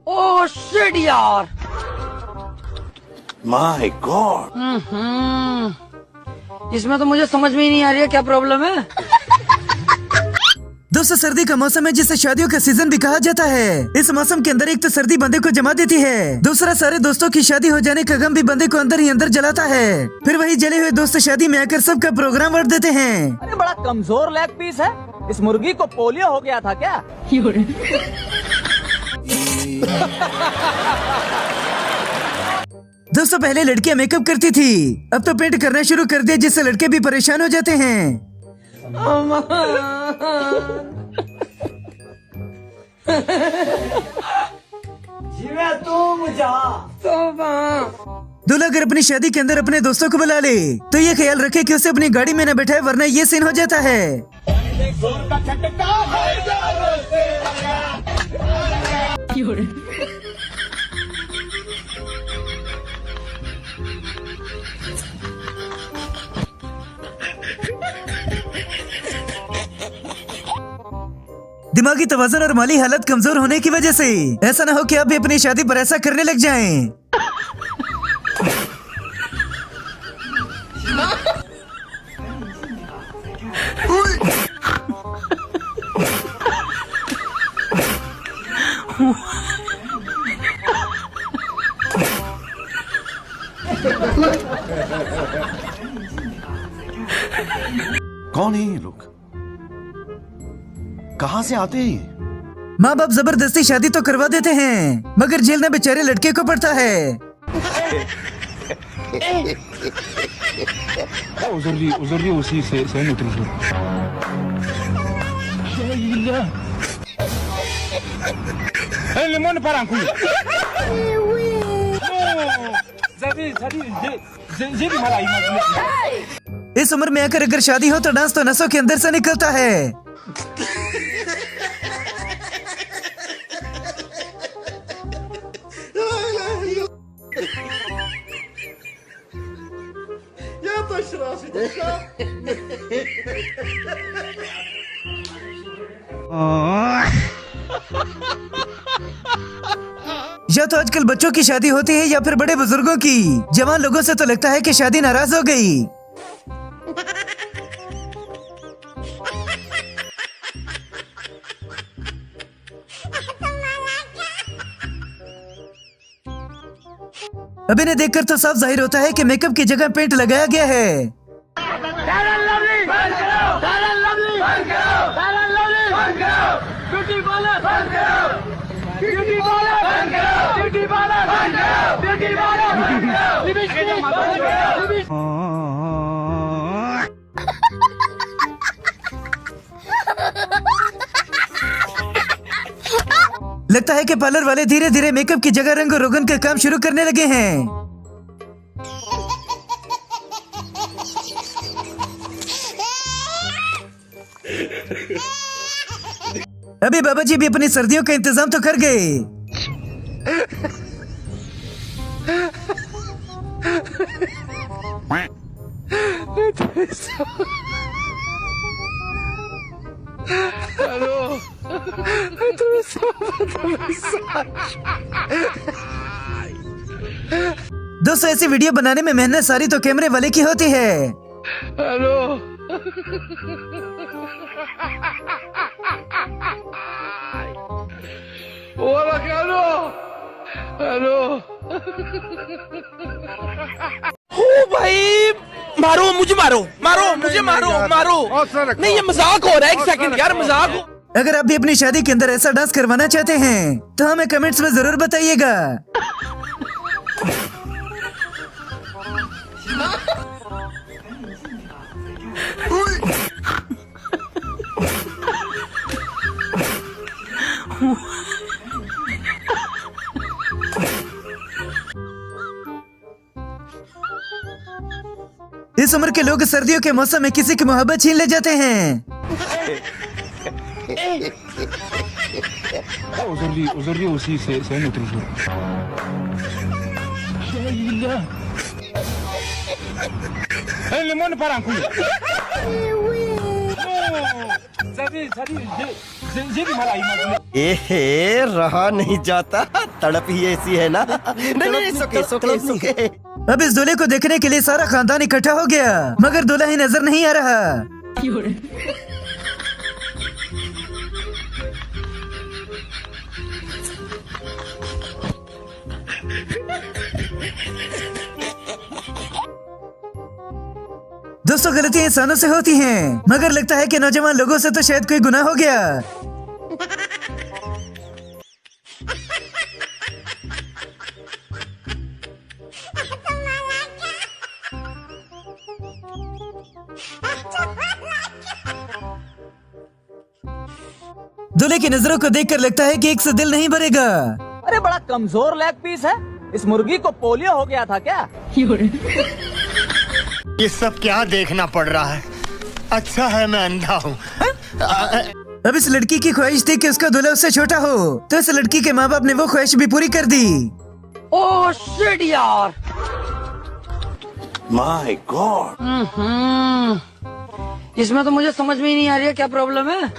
Oh shit यार। My God. इसमें तो मुझे समझ में ही नहीं आ रही है क्या प्रॉब्लम है। दोस्तों सर्दी का मौसम है जिसे शादियों का सीजन भी कहा जाता है। इस मौसम के अंदर एक तो सर्दी बंदे को जमा देती है, दूसरा सारे दोस्तों की शादी हो जाने का गम भी बंदे को अंदर ही अंदर जलाता है। फिर वही जले हुए दोस्त शादी में आकर सबका प्रोग्राम वोट देते हैं। अरे बड़ा कमजोर लेग पीस है, इस मुर्गी को पोलियो हो गया था क्या? दोस्तों पहले लड़कियां मेकअप करती थी, अब तो पेंट करना शुरू कर दिया जिससे लड़के भी परेशान हो जाते हैं। दूल्हा अगर अपनी शादी के अंदर अपने दोस्तों को बुला ले तो ये ख्याल रखे कि उसे अपनी गाड़ी में न बैठाए वरना ये सीन हो जाता है। दिमागी तवाज़ुन और माली हालत कमजोर होने की वजह से ऐसा ना हो कि आप भी अपनी शादी पर ऐसा करने लग जाएं। कौन है ये लोग? कहाँ से आते हैं? माँ बाप जबरदस्ती शादी तो करवा देते हैं मगर झेलना बेचारे लड़के को पड़ता है। इस उम्र में आकर अगर शादी हो तो डांस तो नसों के अंदर से निकलता है। या तो आजकल बच्चों की शादी होती है या फिर बड़े बुजुर्गों की। जवान लोगों से तो लगता है कि शादी नाराज हो गई। अब इन्हें देखकर तो साफ जाहिर होता है कि मेकअप की जगह पेंट लगाया गया है। लगता है कि पार्लर वाले धीरे धीरे मेकअप की जगह रंग रोगन का काम शुरू करने लगे हैं। अभी बाबा जी भी अपनी सर्दियों का इंतजाम तो कर गए। दोस्तों ऐसी वीडियो बनाने में मेहनत सारी तो कैमरे वाले की होती है। हेलो हेलो ओ भाई मारो मुझे, मारो मुझे, मारो नहीं ये मजाक हो रहा है। एक सेकंड यार, मजाक हो। अगर आप भी अपनी शादी के अंदर ऐसा डांस करवाना चाहते हैं तो हमें कमेंट्स में जरूर बताइएगा। इस उम्र के लोग सर्दियों के मौसम में किसी की मोहब्बत छीन ले जाते हैं। limón para एहे रहा नहीं जाता, तड़प ही ऐसी है ना। नहीं, सुके। अब इस दूल्हे को देखने के लिए सारा खानदान इकट्ठा हो गया, मगर दूल्हा ही नजर नहीं आ रहा। दोस्तों, गलतियां इंसानों से होती हैं, मगर लगता है कि नौजवान लोगों से तो शायद कोई गुनाह हो गया। दूल्हे की नजरों को देखकर लगता है कि एक से दिल नहीं भरेगा। अरे बड़ा कमजोर लेग पीस है, इस मुर्गी को पोलियो हो गया था क्या? ये सब क्या देखना पड़ रहा है? अच्छा है मैं अंधा हूँ। अब इस लड़की की ख्वाहिश थी कि उसका दूल्हा उससे छोटा हो, तो इस लड़की के माँ बाप ने वो ख्वाहिश भी पूरी कर दी। ओह शिट यार। My God. इसमें तो मुझे समझ में ही नहीं आ रही है क्या प्रॉब्लम है।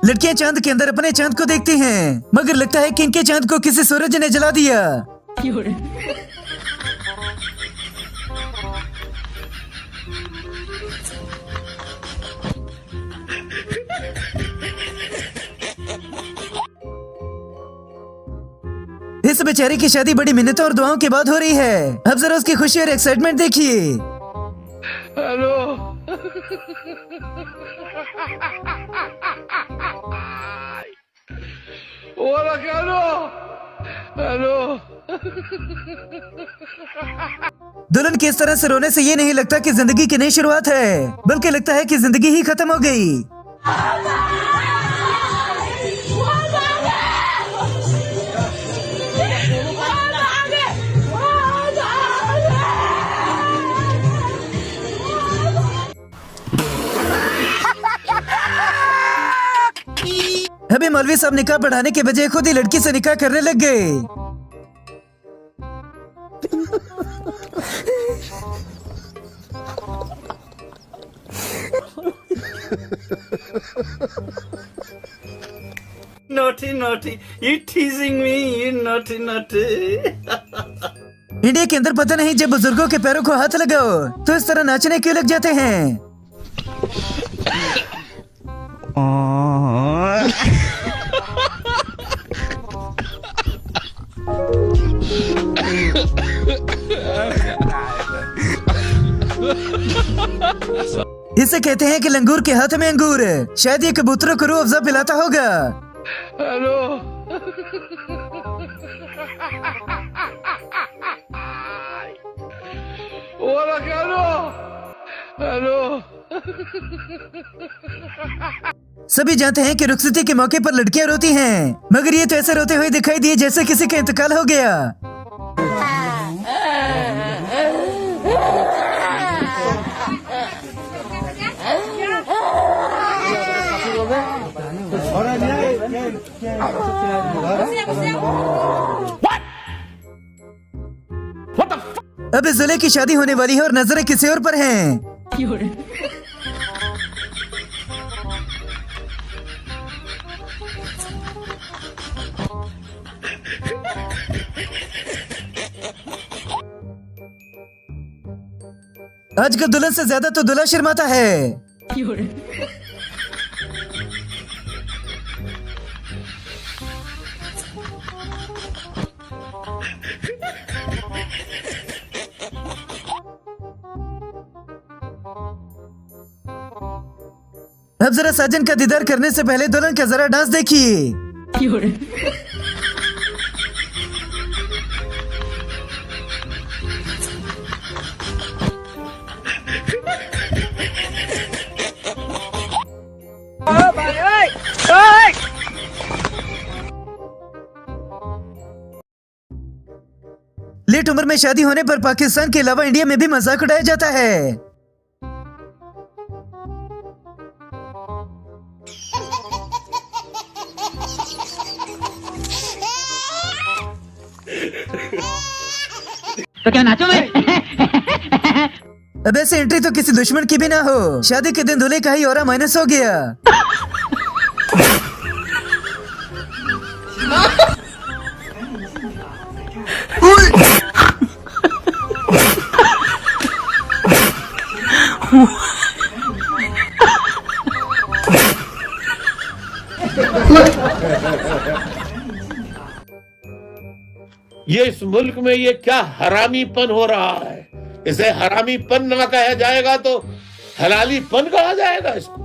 लड़कियां चांद के अंदर अपने चांद को देखती हैं, मगर लगता है कि इनके चांद को किसी सूरज ने जला दिया। इस बेचारी की शादी बड़ी मिन्नतों और दुआओं के बाद हो रही है। अब जरा उसकी खुशी और एक्साइटमेंट देखिए। हेलो। Hola, hello. दुल्हन की इस तरह से रोने से ये नहीं लगता कि जिंदगी की नई शुरुआत है, बल्कि लगता है कि जिंदगी ही खत्म हो गई। अभी मौलवी साहब निकाह पढ़ाने के बजाय खुद ही लड़की से निकाह करने लग गए। Naughty, you teasing me, you naughty. India के अंदर पता नहीं जब बुजुर्गों के पैरों को हाथ लगाओ तो इस तरह नाचने क्यों लग जाते हैं। इसे कहते हैं कि लंगूर के हाथ में अंगूर। शायद ये कबूतरों को रूह अफ़ज़ा पिलाता होगा। हेलो। हेलो। सभी जानते हैं कि रुखसती के मौके पर लड़कियां रोती हैं, मगर ये तो ऐसे रोते हुए दिखाई दिए जैसे किसी का इंतकाल हो गया। अब इस दूल्हे की शादी होने वाली है और नजरें किसी और पर हैं। आजकल दुल्हन से ज्यादा तो दूल्हा शर्माता है। अब जरा साजन का दीदार करने से पहले दुल्हन का जरा डांस देखिए। लेट उम्र में शादी होने पर पाकिस्तान के अलावा इंडिया में भी मजाक उड़ाया जाता है। तो क्या नाचो मैं? अब ऐसे एंट्री तो किसी दुश्मन की भी ना हो। शादी के दिन दूल्हे का ही ऑरा माइनस हो गया। ये इस मुल्क में ये क्या हरामीपन हो रहा है। इसे हरामीपन ना कहा जाएगा तो हलालीपन कहा जाएगा इसको।